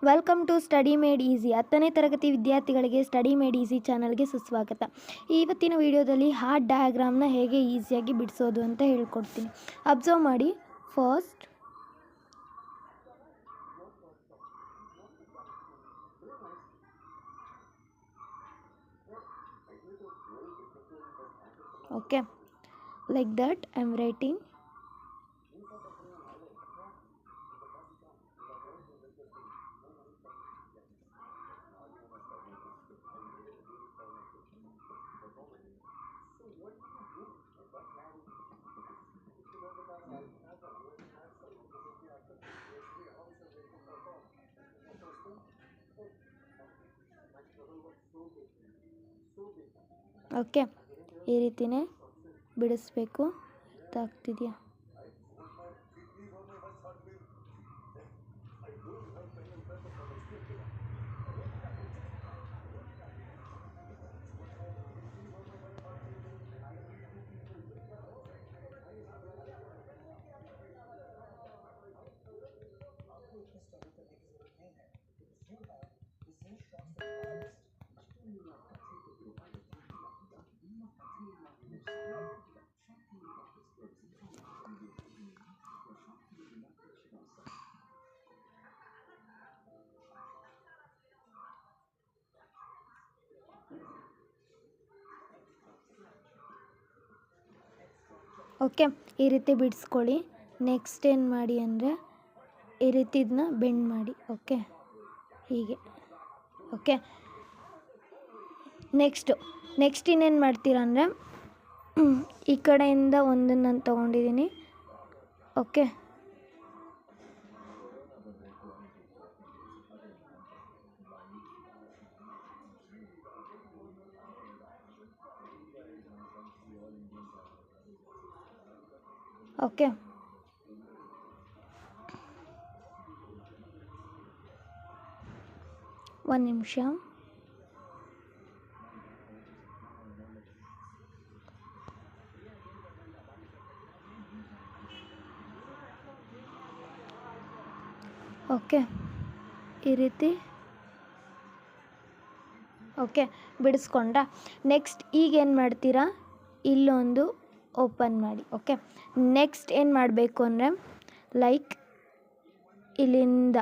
Welcome to study made easy. 10ನೇ ತರಗತಿ ವಿದ್ಯಾರ್ಥಿಗಳಿಗೆ ಸ್ಟಡಿ ಮೇಡ್ ಈಸಿ ಚಾನಲ್ಗೆ ಸುಸ್ವಾಗತ. ಇವತ್ತಿನ ವಿಡಿಯೋದಲ್ಲಿ ಹಾರ್ಟ್ ಡಯಾಗ್ರಾಮ್ನ ಹೇಗೆ ಈಸಿಯಾಗಿ ಬಿಡಿಸೋದು ಅಂತ ಹೇಳ್ಕೊಡ್ತೀನಿ. ಅಬ್ಸರ್ವ್ ಮಾಡಿ. First okay, like that I am writing. Okay, ಈ ರೀತಿಯೇ ಬಿಡಿಸ್ಬೇಕು. ಅರ್ಥ ಆಗ್ತಿದೆಯಾ? ಓಕೆ, ಈ ರೀತಿ ಬಿಡಿಸ್ಕೊಳ್ಳಿ. ನೆಕ್ಸ್ಟ್ ಏನು ಮಾಡಿ ಅಂದರೆ ಈ ರೀತಿ ಇದನ್ನ ಬೆಂಡ್ ಮಾಡಿ. ಓಕೆ, ಹೀಗೆ. ಓಕೆ, ನೆಕ್ಸ್ಟ್ ಇನ್ನೇನು ಮಾಡ್ತೀರಾ ಅಂದರೆ ಈ ಕಡೆಯಿಂದ ಒಂದನ್ನು ನಾನು ತೊಗೊಂಡಿದ್ದೀನಿ. ಓಕೆ, ಓಕೆ, ಒಂದು ನಿಮಿಷ. ಓಕೆ, ಈ ರೀತಿ. ಓಕೆ, ಬಿಡಿಸ್ಕೊಂಡ್ರಾ? ನೆಕ್ಸ್ಟ್ ಈಗೇನು ಮಾಡ್ತೀರಾ, ಇಲ್ಲೊಂದು ಓಪನ್ ಮಾಡಿ. ಓಕೆ, ನೆಕ್ಸ್ಟ್ ಏನು ಮಾಡಬೇಕು ಅಂದರೆ ಲೈಕ್ ಇಲ್ಲಿಂದ